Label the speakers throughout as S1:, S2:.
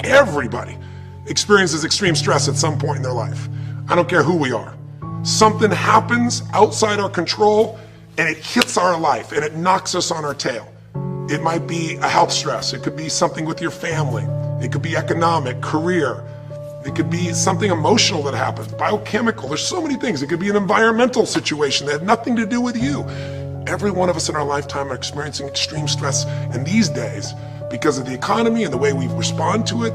S1: Everybody experiences extreme stress at some point in their life. I don't care who we are. Something happens outside our control and it hits our life and it knocks us on our tail. It might be a health stress. It could be something with your family. It could be economic, career. It could be something emotional that happens, biochemical. There's so many things. It could be an environmental situation that had nothing to do with you. Every one of us in our lifetime are experiencing extreme stress. And these days, because of the economy and the way we respond to it,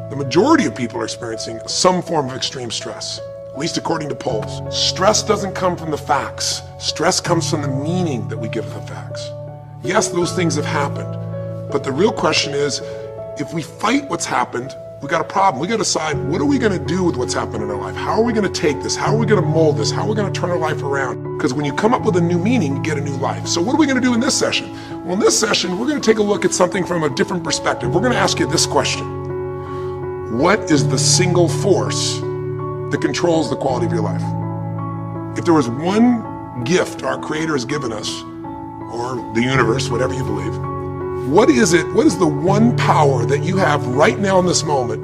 S1: the majority of people are experiencing some form of extreme stress, at least according to polls. Stress doesn't come from the facts. Stress comes from the meaning that we give to the facts. Yes, those things have happened, but the real question is, if we fight what's happened, we got a problem. We got to decide, what are we going to do with what's happened in our life? How are we going to take this? How are we going to mold this? How are we going to turn our life around? Because when you come up with a new meaning, you get a new life. So what are we going to do in this session? Well, in this session, we're going to take a look at something from a different perspective. We're going to ask you this question. What is the single force that controls the quality of your life? If there was one gift our Creator has given us, or the universe, whatever you believe, what is it? What is the one power that you have right now in this moment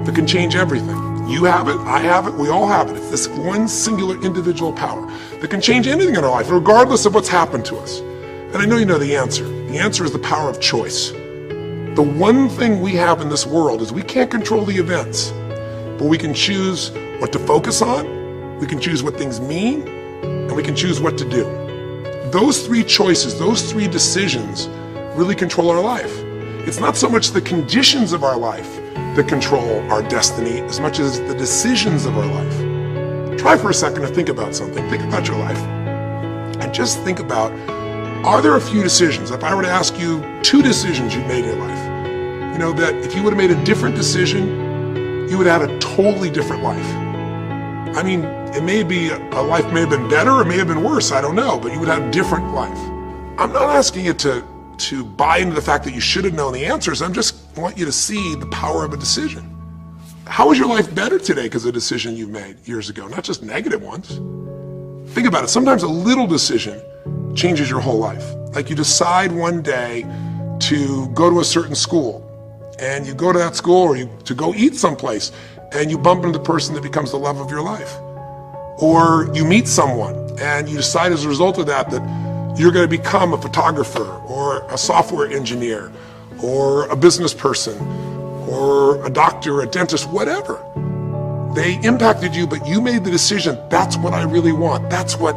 S1: that can change everything? You have it, I have it, we all have it. It's this one singular individual power that can change anything in our life, regardless of what's happened to us. And I know you know the answer. The answer is the power of choice. The one thing we have in this world is we can't control the events, but we can choose what to focus on, we can choose what things mean, and we can choose what to do. Those three choices, those three decisions really control our life. It's not so much the conditions of our life that control our destiny as much as the decisions of our life. Try for a second to think about something. Think about your life and just think about, are there a few decisions? If I were to ask you 2 decisions you've made in your life, you know, that if you would have made a different decision, you would have had a totally different life. I mean, it may be, a life may have been better or may have been worse, I don't know, but you would have a different life. I'm not asking you to buy into the fact that you should have known the answers. I just want you to see the power of a decision. How is your life better today because of a decision you made years ago, not just negative ones? Think about it. Sometimes a little decision changes your whole life. Like you decide one day to go to a certain school, and you go to that school, or to go eat someplace, and you bump into the person that becomes the love of your life. Or you meet someone, and you decide as a result of that you're going to become a photographer or a software engineer or a business person or a doctor, a dentist, whatever. They impacted you, but you made the decision, that's what I really want. That's what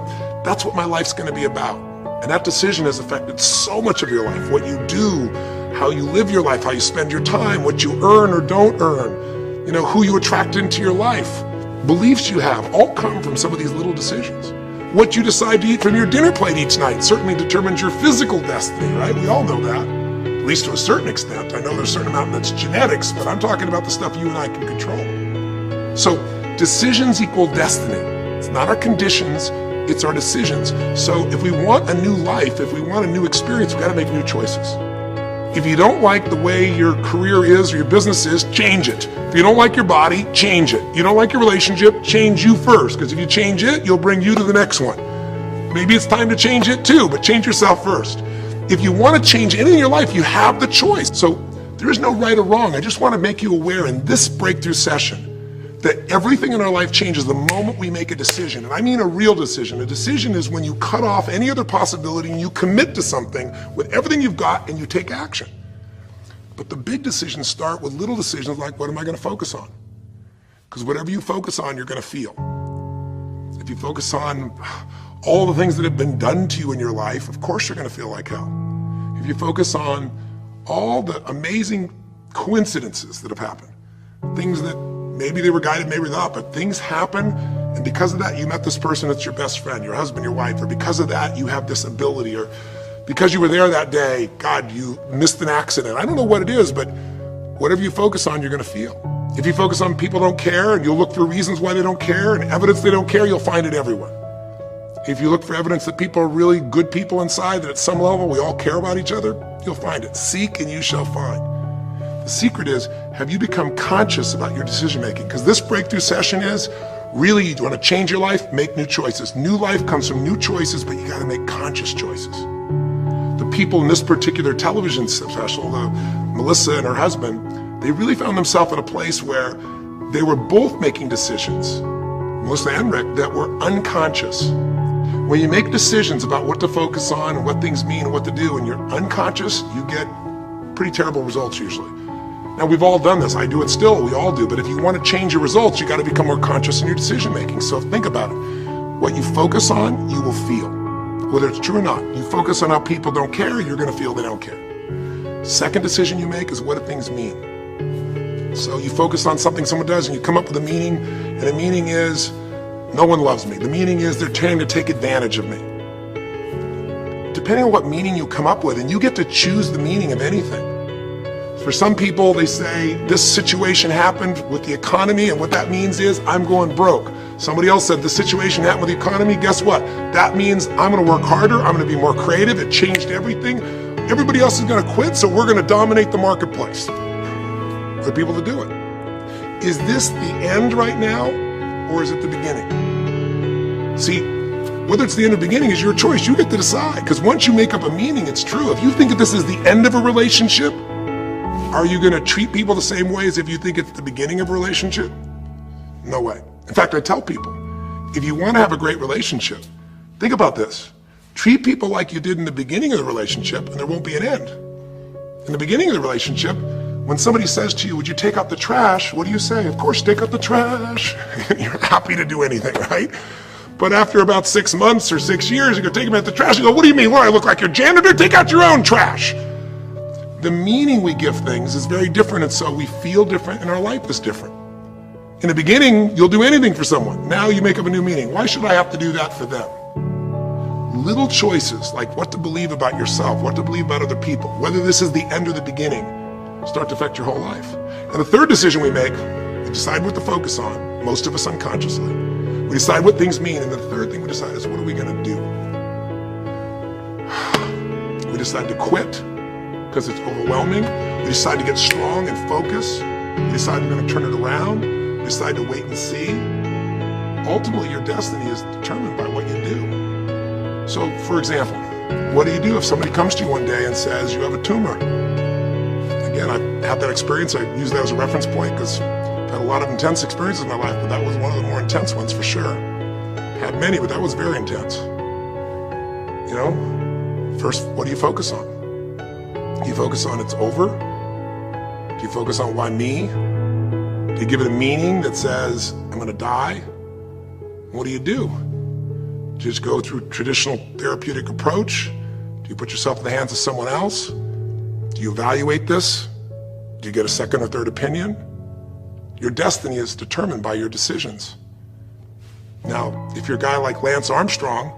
S1: my life's going to be about. And that decision has affected so much of your life. What you do, how you live your life, how you spend your time, what you earn or don't earn, you know, who you attract into your life, beliefs you have, all come from some of these little decisions. What you decide to eat from your dinner plate each night certainly determines your physical destiny, right? We all know that, at least to a certain extent. I know there's a certain amount that's genetics, but I'm talking about the stuff you and I can control. So decisions equal destiny. It's not our conditions, it's our decisions. So if we want a new life, if we want a new experience, we've got to make new choices. If you don't like the way your career is or your business is, change it. If you don't like your body, change it. You don't like your relationship, change you first, because if you change it, you'll bring you to the next one. Maybe it's time to change it too, but change yourself first. If you want to change anything in your life, you have the choice. So there is no right or wrong. I just want to make you aware in this breakthrough session that everything in our life changes the moment we make a decision. And I mean a real decision. A decision is when you cut off any other possibility and you commit to something with everything you've got and you take action. But the big decisions start with little decisions like, what am I going to focus on? Because whatever you focus on, you're going to feel. If you focus on all the things that have been done to you in your life, of course you're going to feel like hell. If you focus on all the amazing coincidences that have happened, things that maybe they were guided, maybe not, but things happen, and because of that, you met this person that's your best friend, your husband, your wife, or because of that, you have this ability, or because you were there that day, God, you missed an accident. I don't know what it is, but whatever you focus on, you're going to feel. If you focus on people don't care, and you'll look for reasons why they don't care, and evidence they don't care, you'll find it everywhere. If you look for evidence that people are really good people inside, that at some level we all care about each other, you'll find it. Seek and you shall find. The secret is, have you become conscious about your decision making? Because this breakthrough session is, really, you want to change your life, make new choices. New life comes from new choices, but you got to make conscious choices. The people in this particular television special, Melissa and her husband, they really found themselves in a place where they were both making decisions, Melissa and Rick, that were unconscious. When you make decisions about what to focus on and what things mean and what to do, and you're unconscious, you get pretty terrible results usually. Now, we've all done this. I do it still. We all do. But if you want to change your results, you got to become more conscious in your decision making. So think about it. What you focus on, you will feel, whether it's true or not. You focus on how people don't care, you're going to feel they don't care. Second decision you make is what do things mean. So you focus on something someone does and you come up with a meaning, and the meaning is no one loves me. The meaning is they're trying to take advantage of me. Depending on what meaning you come up with, and you get to choose the meaning of anything. For some people, they say this situation happened with the economy, and what that means is I'm going broke. Somebody else said the situation happened with the economy. Guess what? That means I'm going to work harder. I'm going to be more creative. It changed everything. Everybody else is going to quit, so we're going to dominate the marketplace. For people to do it. Is this the end right now, or is it the beginning? See, whether it's the end or beginning is your choice. You get to decide, because once you make up a meaning, it's true. If you think that this is the end of a relationship, are you going to treat people the same way as if you think it's the beginning of a relationship? No way. In fact, I tell people, if you want to have a great relationship, think about this. Treat people like you did in the beginning of the relationship, and there won't be an end. In the beginning of the relationship, when somebody says to you, would you take out the trash? What do you say? Of course, take out the trash. You're happy to do anything, right? But after about 6 months or 6 years, you go take them out the trash. You go, what do you mean? What, I look like your janitor? Take out your own trash. The meaning we give things is very different, and so we feel different, and our life is different. In the beginning, you'll do anything for someone. Now you make up a new meaning. Why should I have to do that for them? Little choices, like what to believe about yourself, what to believe about other people, whether this is the end or the beginning, start to affect your whole life. And the third decision we make, we decide what to focus on, most of us unconsciously. We decide what things mean, and the third thing we decide is what are we going to do? We decide to quit because it's overwhelming. We decide to get strong and focus. We decide we're going to turn it around. We decide to wait and see. Ultimately, your destiny is determined by what you do. So, for example, what do you do if somebody comes to you one day and says you have a tumor? Again, I've had that experience. I use that as a reference point because I've had a lot of intense experiences in my life, but that was one of the more intense ones for sure. Had many, but that was very intense. You know, first, what do you focus on? Do you focus on it's over? Do you focus on why me? Do you give it a meaning that says, I'm going to die? What do? Do you just go through traditional therapeutic approach? Do you put yourself in the hands of someone else? Do you evaluate this? Do you get a second or third opinion? Your destiny is determined by your decisions. Now, if you're a guy like Lance Armstrong,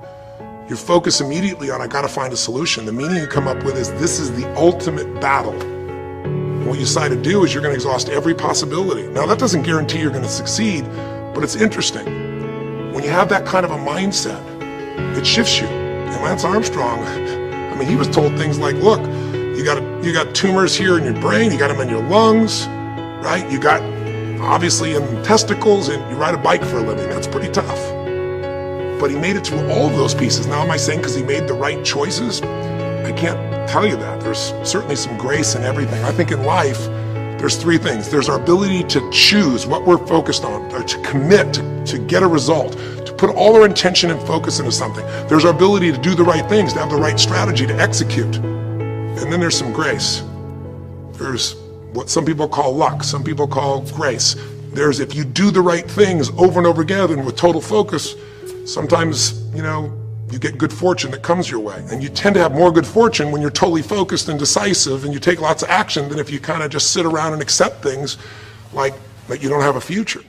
S1: you focus immediately on, I gotta find a solution. The meaning you come up with is, this is the ultimate battle. What you decide to do is you're gonna exhaust every possibility. Now, that doesn't guarantee you're gonna succeed, but it's interesting. When you have that kind of a mindset, it shifts you. And Lance Armstrong, I mean, he was told things like, look, you got tumors here in your brain, you got them in your lungs, right? You got, obviously, in testicles, and you ride a bike for a living. That's pretty tough. But he made it through all of those pieces. Now, am I saying because he made the right choices? I can't tell you that. There's certainly some grace in everything. I think in life, there's three things. There's our ability to choose what we're focused on, or to commit, to get a result, to put all our intention and focus into something. There's our ability to do the right things, to have the right strategy, to execute. And then there's some grace. There's what some people call luck, some people call grace. There's, if you do the right things over and over again and with total focus, sometimes, you know, you get good fortune that comes your way. And you tend to have more good fortune when you're totally focused and decisive and you take lots of action than if you kind of just sit around and accept things like that you don't have a future.